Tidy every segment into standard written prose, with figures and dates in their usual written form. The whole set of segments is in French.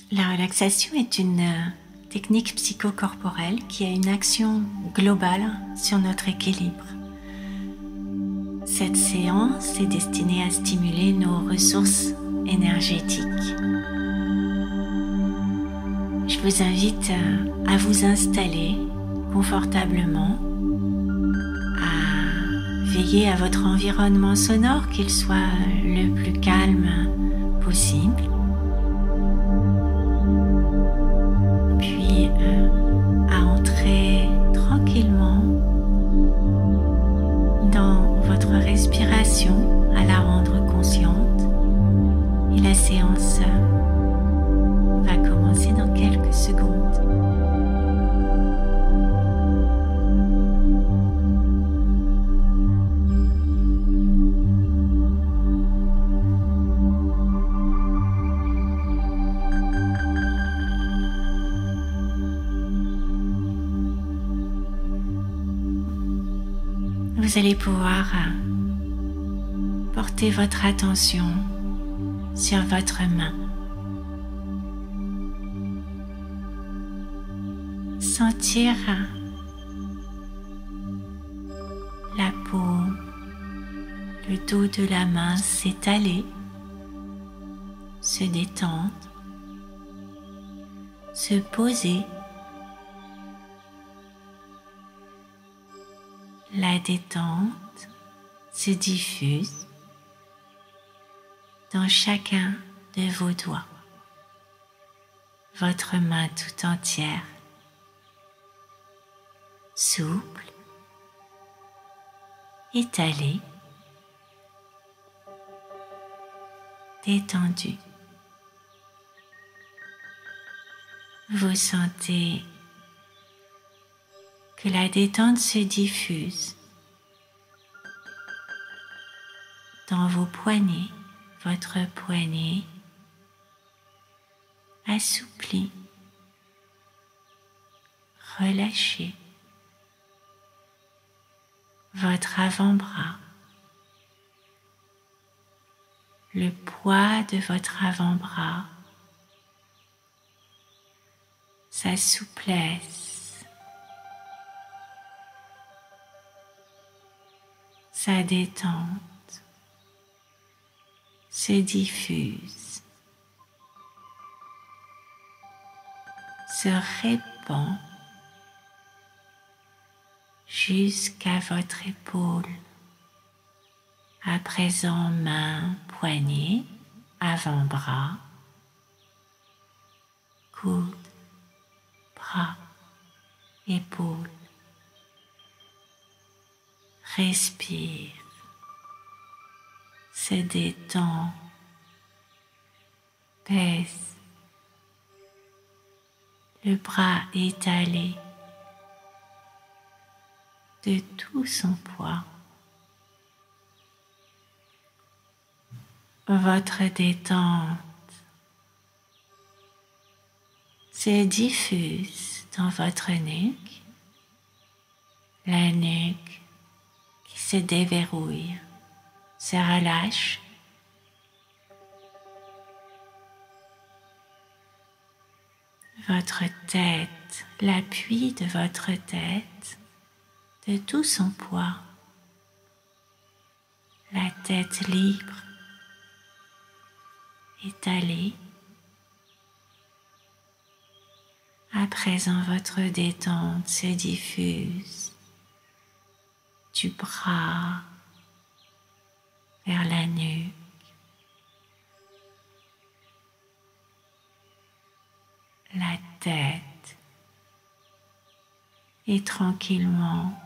La relaxation est une technique psychocorporelle qui a une action globale sur notre équilibre. Cette séance est destinée à stimuler nos ressources énergétiques. Je vous invite à vous installer confortablement, à veiller à votre environnement sonore, qu'il soit le plus calme possible. Puis à entrer tranquillement dans votre respiration, à la rendre consciente. Et la séance va commencer dans quelques secondes. Vous allez pouvoir porter votre attention sur votre main. Sentir la paume, le dos de la main s'étaler, se détendre, se poser. La détente se diffuse dans chacun de vos doigts, votre main tout entière, souple, étalée, détendue. Vous sentez que la détente se diffuse dans vos poignets, votre poignet assoupli, relâché, votre avant-bras, le poids de votre avant-bras, sa souplesse, sa détente se diffuse, se répand jusqu'à votre épaule. À présent, main, poignet, avant-bras, coude, bras, épaule. Respire, se détend, pèse, le bras étalé de tout son poids. Votre détente se diffuse dans votre nuque, la nuque qui se déverrouille, se relâche. Votre tête, l'appui de votre tête, de tout son poids, la tête libre, étalée. À présent, votre détente se diffuse du bras vers la nuque, la tête, et tranquillement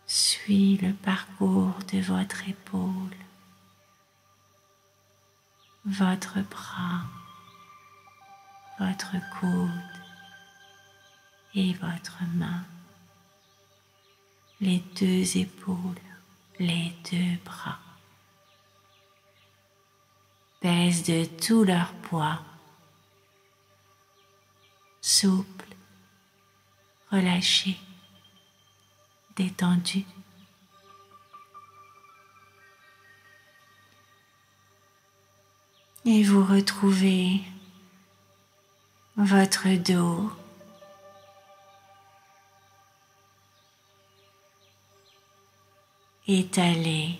suit le parcours de votre épaule, votre bras, votre coude et votre main, les deux épaules, les deux bras. Pèsent de tout leur poids, souple, relâché, détendu. Et vous retrouvez votre dos étalé,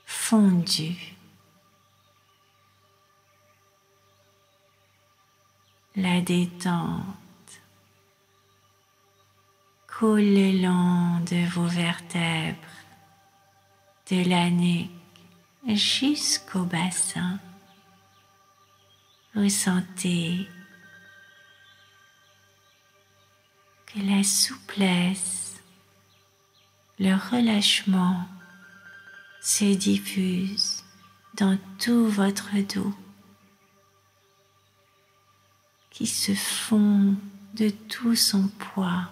fondu. La détente coule le long de vos vertèbres, de la nuque jusqu'au bassin. Vous sentez que la souplesse, le relâchement se diffuse dans tout votre dos, qui se fond de tout son poids.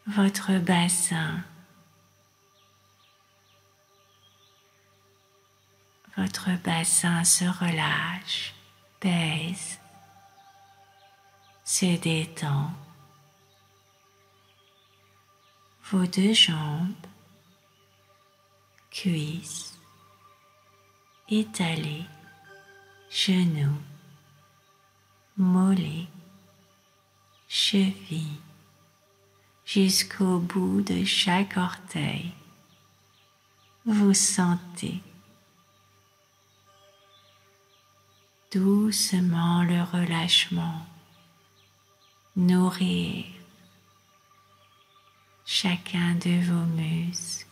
Votre bassin, se relâche, pèse, se détend. Vos deux jambes, cuisses, étalées, genoux, mollets, chevilles, jusqu'au bout de chaque orteil. Vous sentez doucement le relâchement nourrir chacun de vos muscles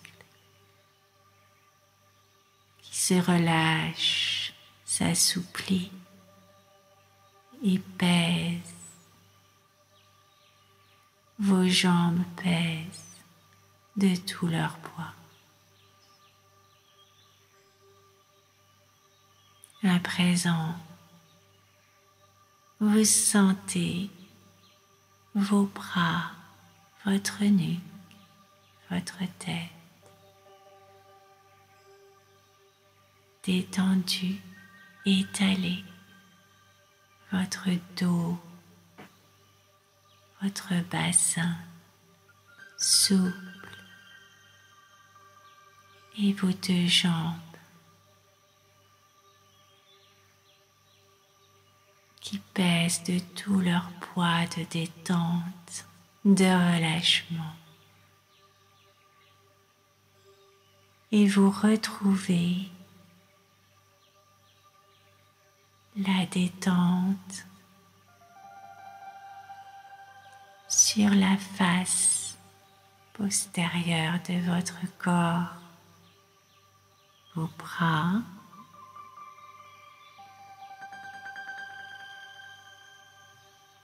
qui se relâche, s'assouplit et pèse. Vos jambes pèsent de tout leur poids. À présent, vous sentez vos bras, votre nuque, votre tête détendus, étalés, votre dos, votre bassin souple et vos deux jambes qui pèsent de tout leur poids de détente, de relâchement. Et vous retrouvez la détente sur la face postérieure de votre corps, vos bras,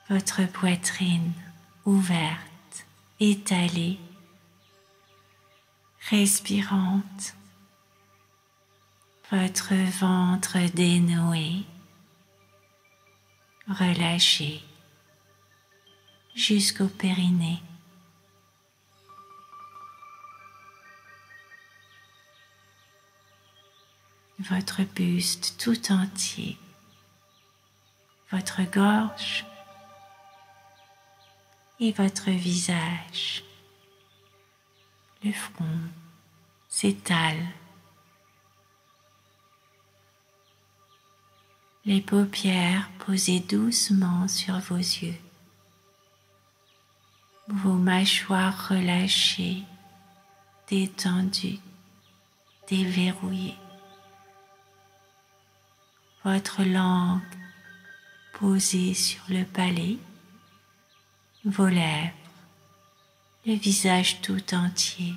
votre poitrine ouverte, étalée, respirante, votre ventre dénoué, relâché jusqu'au périnée. Votre buste tout entier, votre gorge et votre visage. Le front s'étale. Les paupières posées doucement sur vos yeux. Vos mâchoires relâchées, détendues, déverrouillées. Votre langue posée sur le palais, vos lèvres, le visage tout entier,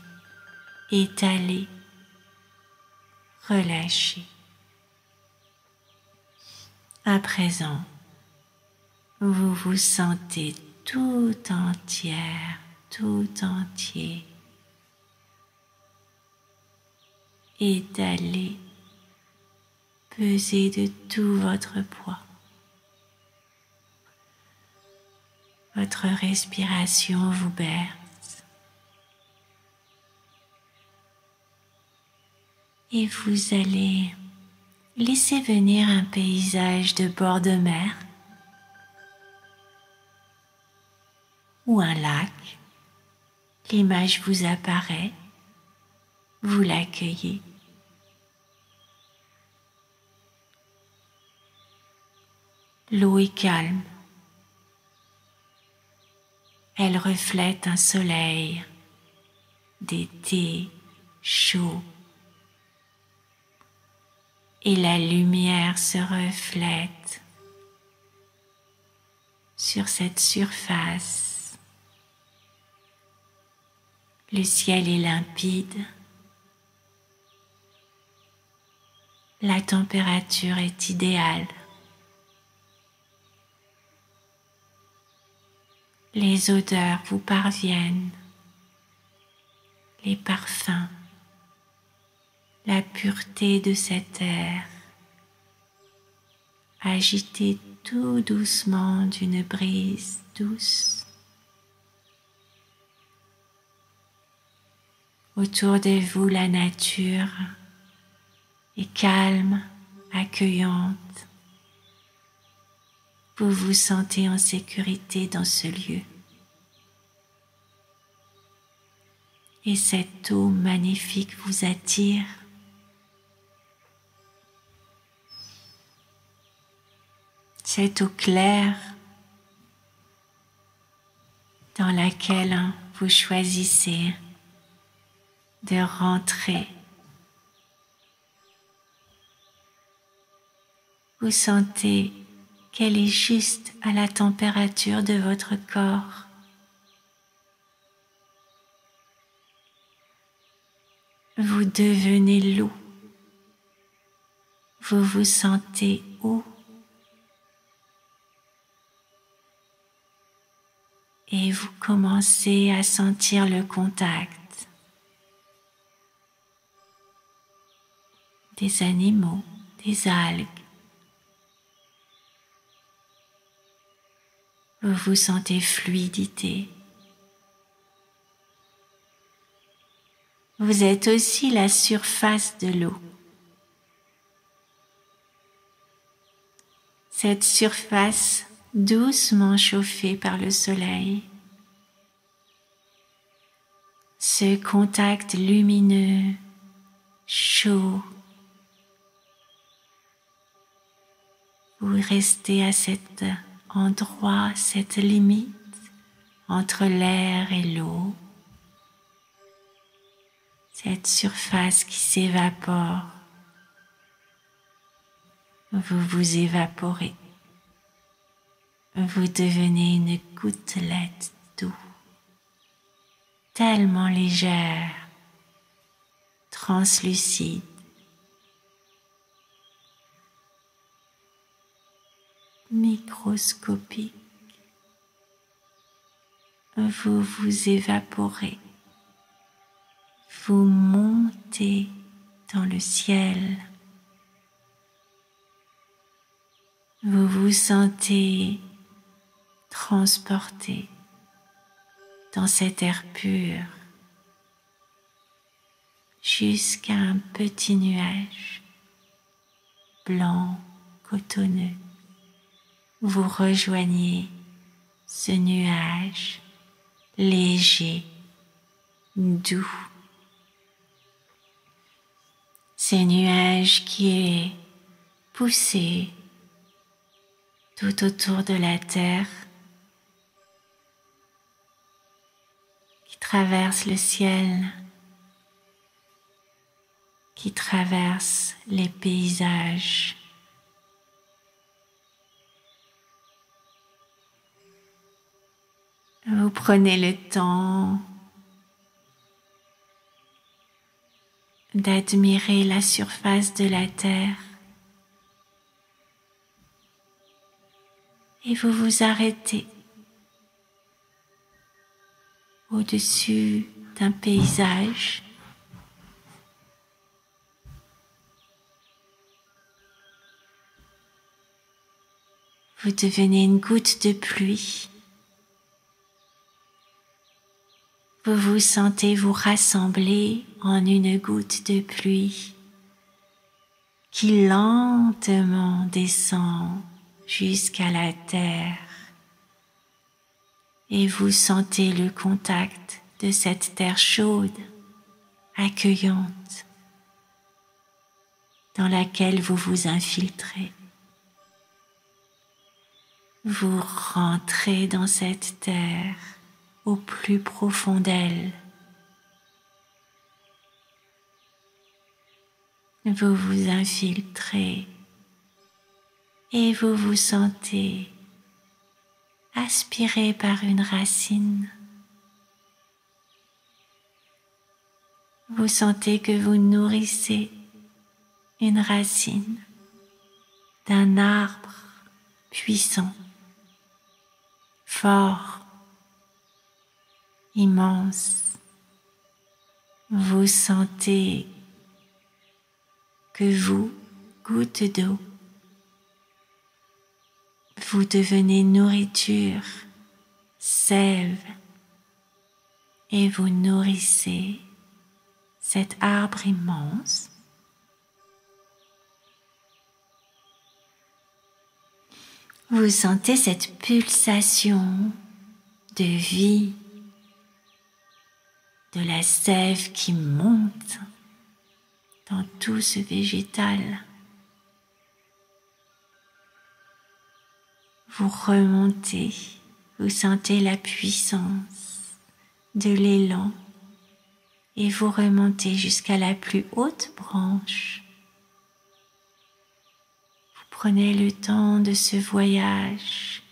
étalé, relâché. À présent, vous vous sentez tout entière, tout entier, étalé, pesé de tout votre poids. Votre respiration vous berce et vous allez laisser venir un paysage de bord de mer ou un lac. L'image vous apparaît vous l'accueillez. L'eau est calme. Elle reflète un soleil d'été chaud. Et la lumière se reflète sur cette surface. Le ciel est limpide. La température est idéale. Les odeurs vous parviennent, les parfums, la pureté de cet air, agité tout doucement d'une brise douce. Autour de vous, la nature est calme, accueillante. Vous vous sentez en sécurité dans ce lieu. Et cette eau magnifique vous attire. Cette eau claire dans laquelle vous choisissez de rentrer. Vous sentez qu'elle est juste à la température de votre corps. Vous devenez l'eau. Vous vous sentez eau. Et vous commencez à sentir le contact des animaux, des algues. Vous vous sentez fluidité. Vous êtes aussi la surface de l'eau. Cette surface doucement chauffée par le soleil. Ce contact lumineux, chaud. Vous restez à cet endroit, cette limite entre l'air et l'eau. Cette surface qui s'évapore. Vous vous évaporez. Vous devenez une gouttelette d'eau, tellement légère, translucide. Microscopique. Vous vous évaporez. Vous montez dans le ciel. Vous vous sentez transporté dans cet air pur jusqu'à un petit nuage blanc, cotonneux. Vous rejoignez ce nuage léger, doux. Ce nuage qui est poussé tout autour de la terre, qui traverse le ciel, qui traverse les paysages. Vous prenez le temps d'admirer la surface de la terre et vous vous arrêtez au-dessus d'un paysage. Vous devenez une goutte de pluie. Vous vous sentez vous rassembler en une goutte de pluie qui lentement descend jusqu'à la terre et vous sentez le contact de cette terre chaude accueillante dans laquelle vous vous infiltrez. Vous rentrez dans cette terre au plus profond d'elle. Vous vous infiltrez et vous vous sentez aspiré par une racine. Vous sentez que vous nourrissez une racine d'un arbre puissant, fort, immense. Vous sentez que vous, goutte d'eau, vous devenez nourriture, sève, et vous nourrissez cet arbre immense. Vous sentez cette pulsation de vie, de la sève qui monte dans tout ce végétal. Vous remontez, vous sentez la puissance de l'élan et vous remontez jusqu'à la plus haute branche. Vous prenez le temps de ce voyage,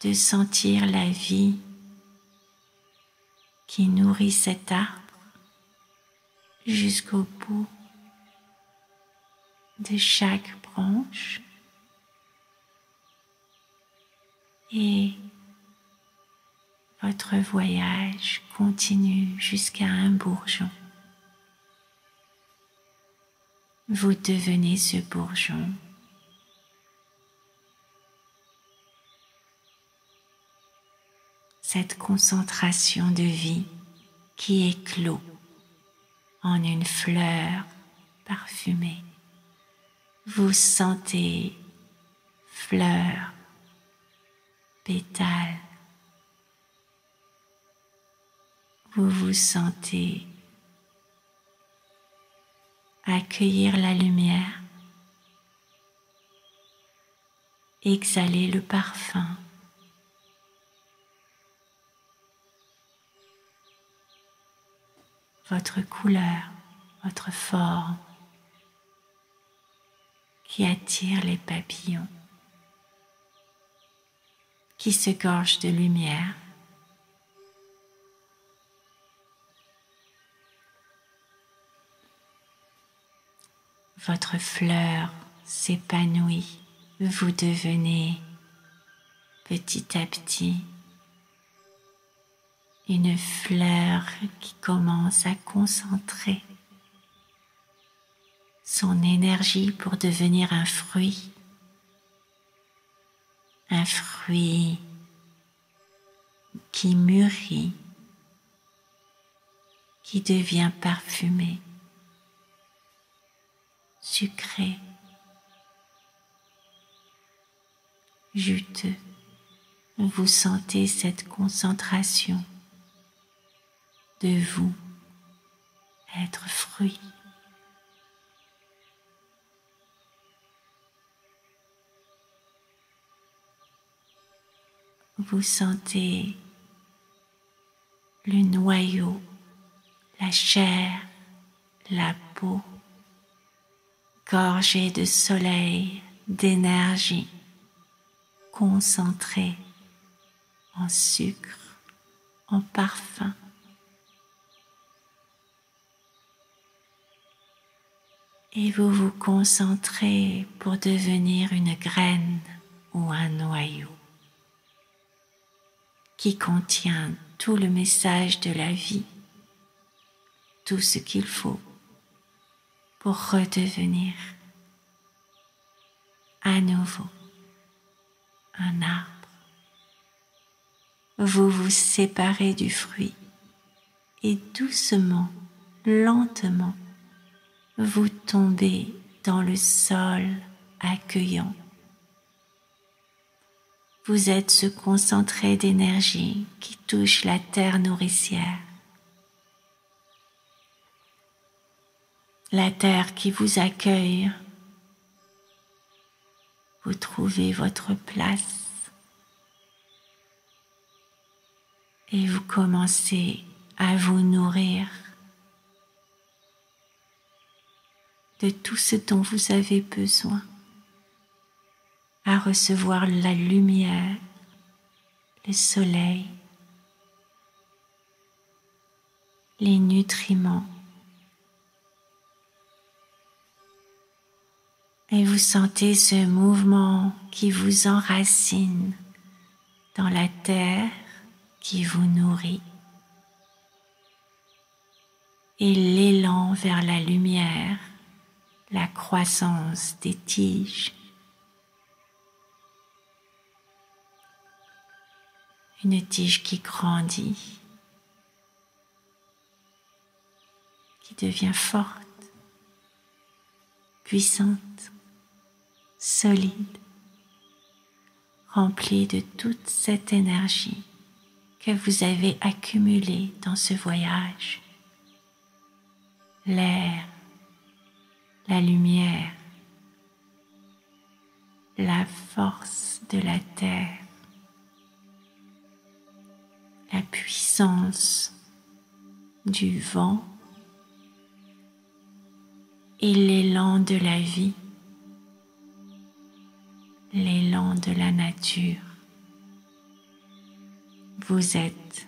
de sentir la vie qui nourrit cet arbre jusqu'au bout de chaque branche. Et votre voyage continue jusqu'à un bourgeon. Vous devenez ce bourgeon. Cette concentration de vie qui éclot en une fleur parfumée. Vous sentez fleur, pétales. Vous vous sentez accueillir la lumière, exhaler le parfum. Votre couleur, votre forme qui attire les papillons, qui se gorgent de lumière. Votre fleur s'épanouit, vous devenez petit à petit une fleur qui commence à concentrer son énergie pour devenir un fruit qui mûrit, qui devient parfumé, sucré, juteux. Vous sentez cette concentration de vous être fruit. Vous sentez le noyau, la chair, la peau, gorgée de soleil, d'énergie, concentrée en sucre, en parfum. Et vous vous concentrez pour devenir une graine ou un noyau qui contient tout le message de la vie, tout ce qu'il faut pour redevenir à nouveau un arbre. Vous vous séparez du fruit et doucement, lentement, vous tombez dans le sol accueillant. Vous êtes ce concentré d'énergie qui touche la terre nourricière. la terre qui vous accueille. Vous trouvez votre place et vous commencez à vous nourrir de tout ce dont vous avez besoin, à recevoir la lumière, le soleil, les nutriments. Et vous sentez ce mouvement qui vous enracine dans la terre qui vous nourrit et l'élan vers la lumière, la croissance des tiges. Une tige qui grandit, qui devient forte, puissante, solide, remplie de toute cette énergie que vous avez accumulée dans ce voyage. L'air, la lumière, la force de la terre, la puissance du vent et l'élan de la vie, l'élan de la nature. Vous êtes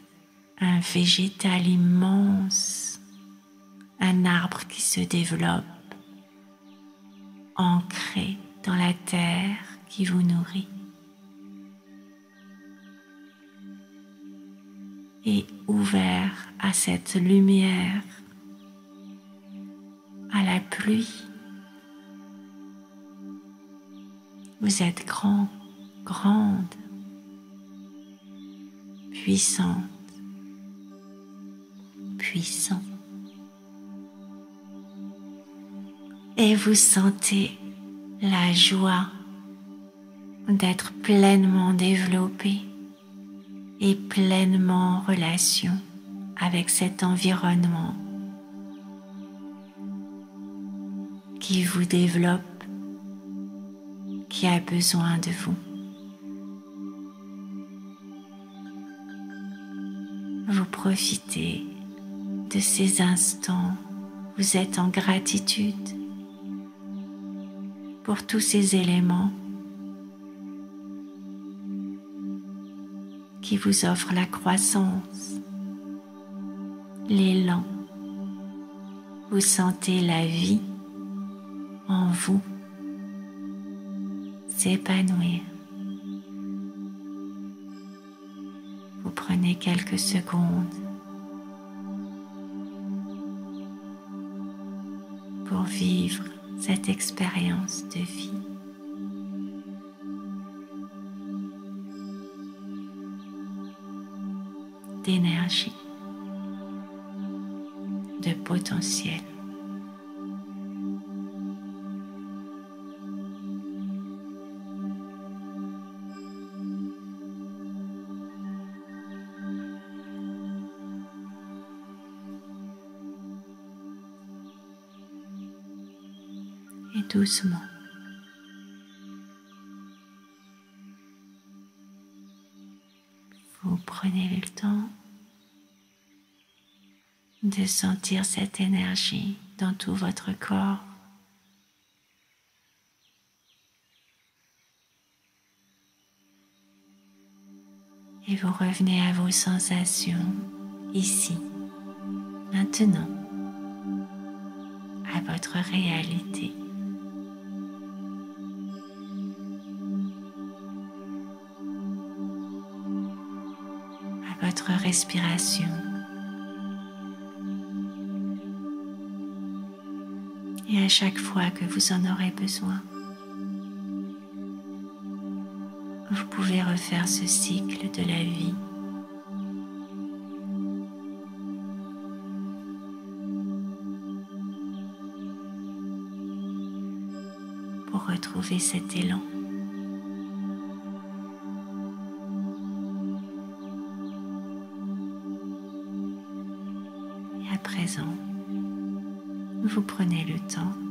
un végétal immense, un arbre qui se développe, ancré dans la terre qui vous nourrit et ouvert à cette lumière, à la pluie. Vous êtes grand, grande, puissante, puissant. Et vous sentez la joie d'être pleinement développé et pleinement en relation avec cet environnement qui vous développe, qui a besoin de vous. Vous profitez de ces instants, vous êtes en gratitude pour tous ces éléments qui vous offrent la croissance, l'élan. Vous sentez la vie en vous s'épanouir. Vous prenez quelques secondes pour vivre cette expérience de vie. D'énergie, de potentiel. Et doucement, vous prenez le temps de sentir cette énergie dans tout votre corps. Et vous revenez à vos sensations ici, maintenant, à votre réalité. À votre respiration. Et à chaque fois que vous en aurez besoin, vous pouvez refaire ce cycle de la vie. Pour retrouver cet élan. Et à présent, vous prenez le temps